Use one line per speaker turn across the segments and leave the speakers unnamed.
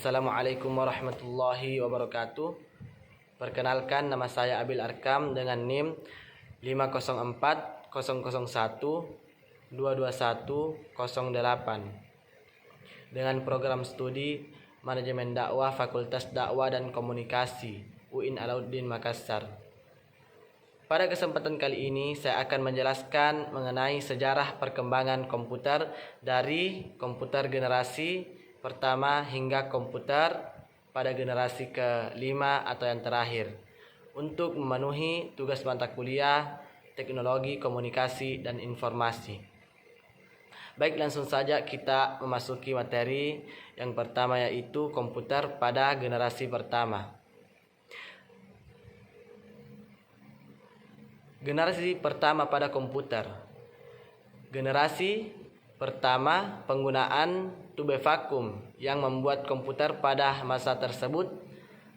Assalamualaikum warahmatullahi wabarakatuh. Perkenalkan, nama saya Abil Arkam dengan NIM 504 001 22108 dengan program studi Manajemen Dakwah Fakultas Dakwah dan Komunikasi UIN Alauddin Makassar. Pada kesempatan kali ini saya akan menjelaskan mengenai sejarah perkembangan komputer dari komputer generasi pertama hingga komputer pada generasi kelima atau yang terakhir untuk memenuhi tugas mata kuliah Teknologi Komunikasi dan Informasi. Baik, langsung saja kita memasuki materi yang pertama, yaitu komputer pada generasi pertama. Generasi pertama pada komputer. Generasi pertama, penggunaan tube vakum yang membuat komputer pada masa tersebut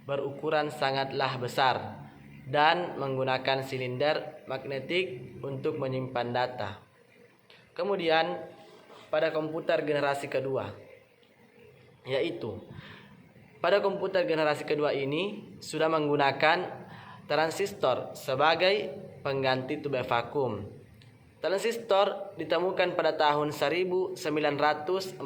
berukuran sangatlah besar dan menggunakan silinder magnetik untuk menyimpan data. Kemudian pada komputer generasi kedua, yaitu pada komputer generasi kedua ini sudah menggunakan transistor sebagai pengganti tube vakum. Transistor ditemukan pada tahun 1948.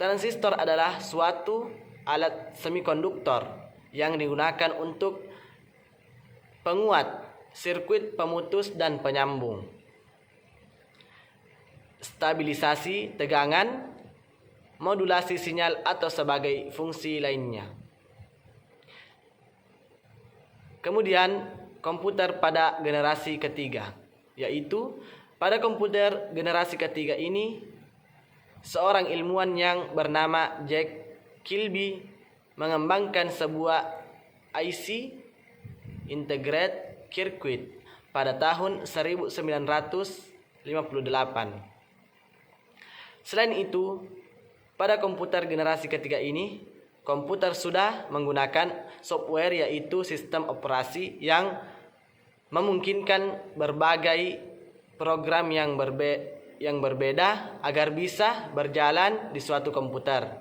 Transistor adalah suatu alat semikonduktor yang digunakan untuk penguat sirkuit pemutus dan penyambung, stabilisasi tegangan, modulasi sinyal atau sebagai fungsi lainnya. Kemudian komputer pada generasi ketiga, yaitu pada komputer generasi ketiga ini seorang ilmuwan yang bernama Jack Kilby mengembangkan sebuah IC Integrated Circuit pada tahun 1958. Selain itu, pada komputer generasi ketiga ini komputer sudah menggunakan software, yaitu sistem operasi yang memungkinkan berbagai program yang berbeda agar bisa berjalan di suatu komputer.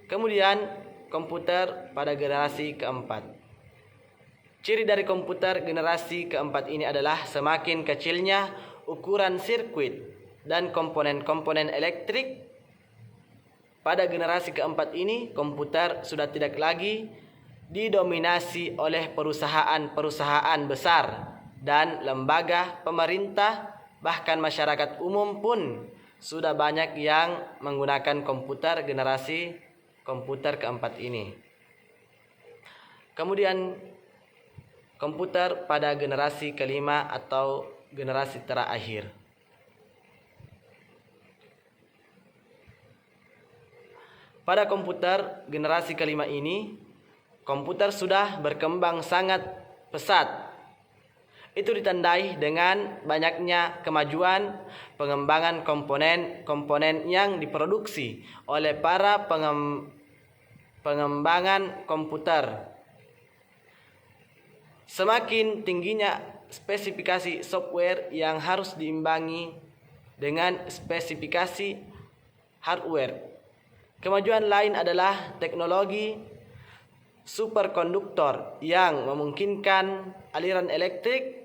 Kemudian komputer pada generasi keempat. Ciri dari komputer generasi keempat ini adalah semakin kecilnya ukuran sirkuit dan komponen-komponen elektrik. Pada generasi keempat ini komputer sudah tidak lagi didominasi oleh perusahaan-perusahaan besar dan lembaga pemerintah, bahkan masyarakat umum pun sudah banyak yang menggunakan komputer generasi komputer keempat ini. Kemudian komputer pada generasi kelima atau generasi terakhir. Pada komputer generasi kelima ini komputer sudah berkembang sangat pesat. Itu ditandai dengan banyaknya kemajuan pengembangan komponen-komponen yang diproduksi oleh para pengembangan komputer. Semakin tingginya spesifikasi software yang harus diimbangi dengan spesifikasi hardware. Kemajuan lain adalah teknologi superkonduktor yang memungkinkan aliran elektrik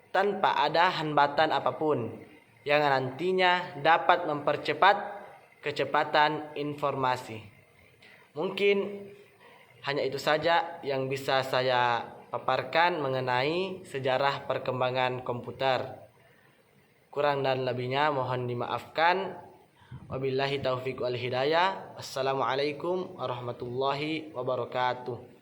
tanpa ada hambatan apapun, yang nantinya dapat mempercepat kecepatan informasi. Mungkin hanya itu saja yang bisa saya paparkan mengenai sejarah perkembangan komputer. Kurang dan lebihnya mohon dimaafkan. Wabillahi taufiq wal hidayah. Assalamualaikum warahmatullahi wabarakatuh.